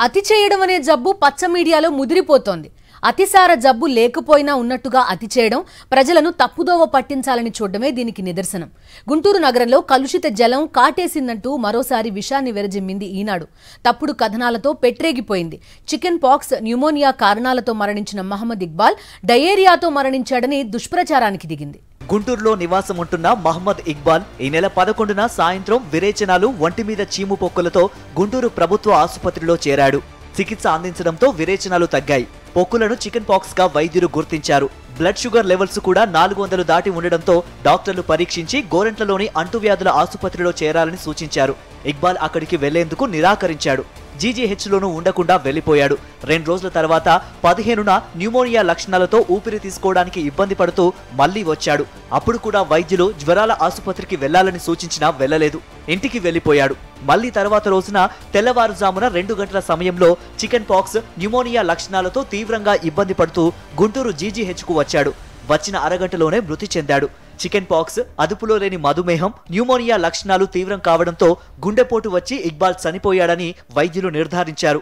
అతి చేయడం అనే జబ్బు పచ్చ మీడియాలో ముదిరిపోతోంది. అతిసార జబ్బు లేకపోయినా ఉన్నట్టుగా అతి చేయడం, ప్రజలను తప్పుదోవ పట్టించాలని చూడడమే దీనికి నిదర్శనం. గుంటూరు నగరంలో కలుషిత జలం కాటేసిందంటూ మరోసారి విషాన్ని వెరజిమ్మింది ఈనాడు. తప్పుడు కథనాలతో పెట్టరేగిపోయింది. చికెన్ పాక్స్, న్యూమోనియా కారణాలతో మరణించిన మహమ్మద్ ఇక్బాల్ డయేరియాతో మరణించాడని దుష్ప్రచారానికి దిగింది. గుంటూరులో నివాసం ఉంటున్న మహమ్మద్ ఇక్బాల్ ఈ నెల 11న సాయంత్రం విరేచనాలు, ఒంటి మీద చీము పొక్కులతో గుంటూరు ప్రభుత్వ ఆసుపత్రిలో చేరాడు. చికిత్స అందించడంతో విరేచనాలు తగ్గాయి. పొక్కులను చికెన్ పాక్స్ గా వైద్యులు గుర్తించారు. బ్లడ్ షుగర్ లెవెల్స్ కూడా 400 దాటి ఉండడంతో డాక్టర్లు పరీక్షించి గోరంట్లలోని అంటువ్యాధుల ఆసుపత్రిలో చేరాలని సూచించారు. ఇక్బాల్ అక్కడికి వెళ్లేందుకు నిరాకరించాడు. జీజీహెచ్లోనూ ఉండకుండా వెళ్లిపోయాడు. 2 రోజుల తర్వాత 15న న్యూమోనియా లక్షణాలతో ఊపిరి తీసుకోవడానికి ఇబ్బంది పడుతూ మళ్లీ వచ్చాడు. అప్పుడు కూడా వైద్యులు జ్వరాల ఆసుపత్రికి వెళ్లాలని సూచించినా వెళ్లలేదు. ఇంటికి వెళ్లిపోయాడు. మళ్లీ తర్వాత రోజున తెల్లవారుజామున 2 గంటల సమయంలో చికెన్ పాక్స్, న్యూమోనియా లక్షణాలతో తీవ్రంగా ఇబ్బంది పడుతూ గుంటూరు జీజీహెచ్కు వచ్చాడు. వచ్చిన అరగంటలోనే మృతి చెందాడు. చికెన్ పాక్స్, అదుపులో లేని మధుమేహం, న్యూమోనియా లక్షణాలు తీవ్రం కావడంతో గుండెపోటు వచ్చి ఇక్బాల్ చనిపోయాడని వైద్యులు నిర్ధారించారు.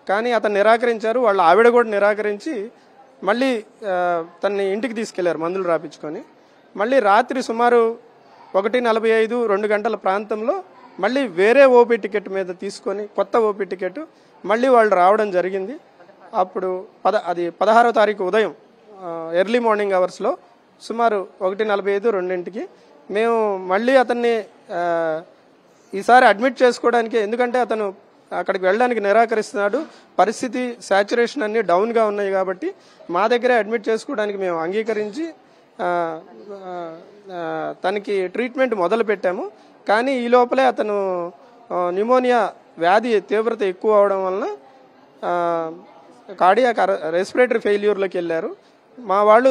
కానీ అతను నిరాకరించారు. వాళ్ళ ఆవిడ కూడా నిరాకరించి మళ్ళీ తనని ఇంటికి తీసుకెళ్లారు మందులు రాపించుకొని. మళ్ళీ రాత్రి సుమారు 1:45, 2 గంటల ప్రాంతంలో మళ్ళీ వేరే ఓపీ టికెట్ మీద తీసుకొని, కొత్త ఓపీ టికెట్ మళ్ళీ వాళ్ళు రావడం జరిగింది. అప్పుడు అది 16వ తారీఖు ఉదయం ఎర్లీ మార్నింగ్ అవర్స్లో సుమారు 1:45, 2ంటికి మేము మళ్ళీ అతన్ని ఈసారి అడ్మిట్ చేసుకోవడానికి, ఎందుకంటే అతను అక్కడికి వెళ్ళడానికి నిరాకరిస్తున్నాడు. పరిస్థితి, సాచురేషన్ అన్నీ డౌన్గా ఉన్నాయి కాబట్టి మా దగ్గరే అడ్మిట్ చేసుకోవడానికి మేము అంగీకరించి తనకి ట్రీట్మెంట్ మొదలు పెట్టాము. కానీ ఈ లోపలే అతను న్యూమోనియా వ్యాధి తీవ్రత ఎక్కువ అవడం వలన కార్డియాక్ రెస్పిరేటరీ ఫెయిల్యూర్లోకి వెళ్ళారు. మా వాళ్ళు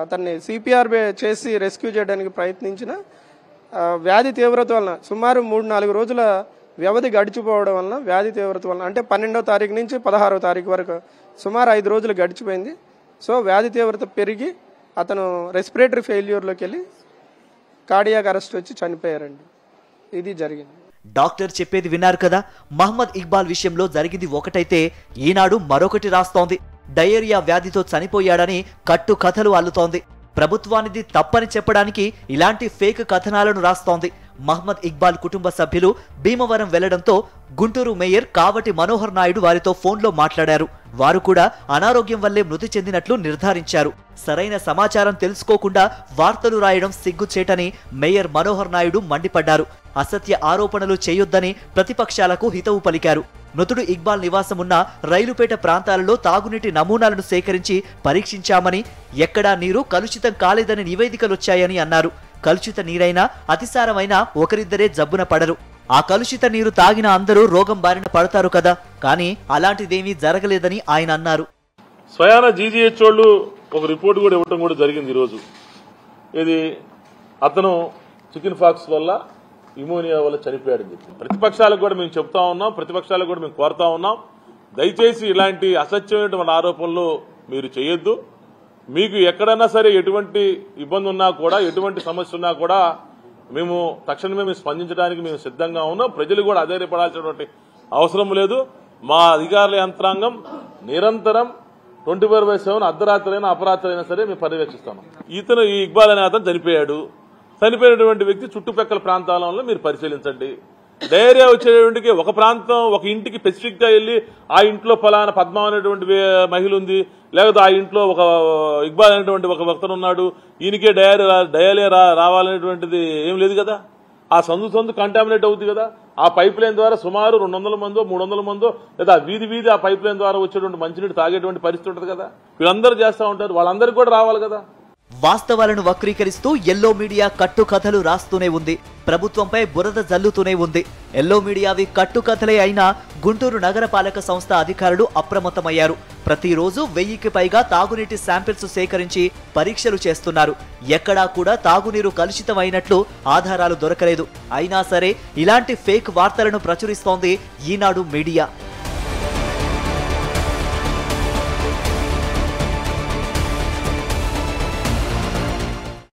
అతన్ని సిపిఆర్ చేసి రెస్క్యూ చేయడానికి ప్రయత్నించిన వ్యాధి తీవ్రత వలన సుమారు 3-4 రోజుల వ్యవధి గడిచిపోవడం వలన, వ్యాధి తీవ్రత వలన, అంటే 12వ తారీఖు నుంచి 16వ తారీఖు వరకు సుమారు 5 రోజులు గడిచిపోయింది. సో వ్యాధి తీవ్రత పెరిగి అతను రెస్పిరేటరీ ఫెయిల్యూర్లోకి వెళ్ళి కార్డియాక్ అరెస్ట్ వచ్చి చనిపోయారండి. ఇది జరిగింది. డాక్టర్ చెప్పేది విన్నారు కదా. మహమ్మద్ ఇక్బాల్ విషయంలో జరిగింది ఒకటైతే ఈనాడు మరొకటి రాస్తోంది. డయేరియా వ్యాధితో చనిపోయాడని కట్టు కథలు అల్లుతోంది. ప్రభుత్వానిది తప్పని చెప్పడానికి ఇలాంటి ఫేక్ కథనాలను రాస్తోంది. మహమ్మద్ ఇక్బాల్ కుటుంబ సభ్యులు భీమవరం వెళ్లడంతో గుంటూరు మేయర్ కావటి మనోహర్ నాయుడు వారితో ఫోన్లో మాట్లాడారు. వారు కూడా అనారోగ్యం వల్లే మృతి చెందినట్లు నిర్ధారించారు. సరైన సమాచారం తెలుసుకోకుండా వార్తలు రాయడం సిగ్గుచేటని మేయర్ మనోహర్ నాయుడు మండిపడ్డారు. అసత్య ఆరోపణలు చేయొద్దని ప్రతిపక్షాలకు హితవు పలికారు. మృతుడు ఇక్బాల్ నివాసం ఉన్న రైలుపేట ప్రాంతాలలో తాగునీటి నమూనాలను సేకరించి పరీక్షించామని, ఎక్కడా నీరు కలుషితం కాలేదని నివేదికలొచ్చాయని అన్నారు. కలుషిత నీరైనా, అతిసారమైనా ఒకరిద్దరే జబ్బున పడరు. ఆ కలుషిత నీరు తాగిన అందరూ రోగం బారిన పడతారు కదా. కానీ అలాంటిదేమీ జరగలేదని ఆయన అన్నారు. స్వయాన జీజీహెచ్ వాళ్ళు ఒక రిపోర్ట్ కూడా ఇవ్వటం కూడా జరిగింది ఈరోజు. ఇది అతను చికెన్ పాక్స్ వల్ల, న్యూమోనియా వల్ల చనిపోయాడని చెప్పి ప్రతిపక్షాలకు కూడా మేము చెప్తా ఉన్నాం, ప్రతిపక్షాలకు కూడా మేము కోరుతా ఉన్నాం. దయచేసి ఇలాంటి అసత్యమైనటువంటి ఆరోపణలు మీరు చేయొద్దు. మీకు ఎక్కడైనా సరే ఎటువంటి ఇబ్బంది ఉన్నా కూడా, ఎటువంటి సమస్య ఉన్నా కూడా మేము తక్షణమే మేము స్పందించడానికి మేము సిద్ధంగా ఉన్నాం. ప్రజలు కూడా అధైర్యపడాల్సినటువంటి అవసరం లేదు. మా అధికారుల యంత్రాంగం నిరంతరం 24/7 అర్ధరాత్రి అయినా అపరాత్రి అయినా సరే మేము పర్యవేక్షిస్తాం. ఇతను ఈ ఇక్బాల్ అనే అతను చనిపోయాడు. చనిపోయినటువంటి వ్యక్తి చుట్టుపక్కల ప్రాంతాలలో మీరు పరిశీలించండి. డయేరియా వచ్చేటువంటి ఒక ప్రాంతం, ఒక ఇంటికి స్పెసిఫిక్ గా వెళ్లి ఆ ఇంట్లో ఫలానా పద్మ అనేటువంటి మహిళ ఉంది, లేకపోతే ఆ ఇంట్లో ఒక ఇక్బాల్ అనేటువంటి ఒక భక్తుడు ఉన్నాడు, ఈయనకే డయేరియా రావాలనేటువంటిది ఏం లేదు కదా. ఆ సందు కంటామినేట్ అవుతుంది కదా. ఆ పైప్ లైన్ ద్వారా సుమారు 200 మందో 300 మందో లేదా వీధి ఆ పైప్ లైన్ ద్వారా వచ్చేటువంటి మంచినీటి తాగేటువంటి పరిస్థితి ఉంటుంది కదా. వీళ్ళందరూ చేస్తూ ఉంటారు, వాళ్ళందరికీ కూడా రావాలి కదా. వాస్తవాలను వక్రీకరిస్తూ ఎల్లో మీడియా కట్టుకథలు రాస్తూనే ఉంది. ప్రభుత్వంపై బురద జల్లుతూనే ఉంది. ఎల్లో మీడియావి కట్టుకథలే అయినా గుంటూరు నగరపాలక సంస్థ అధికారులు అప్రమత్తమయ్యారు. ప్రతిరోజు 1000కి పైగా తాగునీటి శాంపిల్స్ సేకరించి పరీక్షలు చేస్తున్నారు. ఎక్కడా కూడా తాగునీరు కలుషితమైనట్లు ఆధారాలు దొరకలేదు. అయినా సరే ఇలాంటి ఫేక్ వార్తలను ప్రచురిస్తోంది ఈనాడు మీడియా.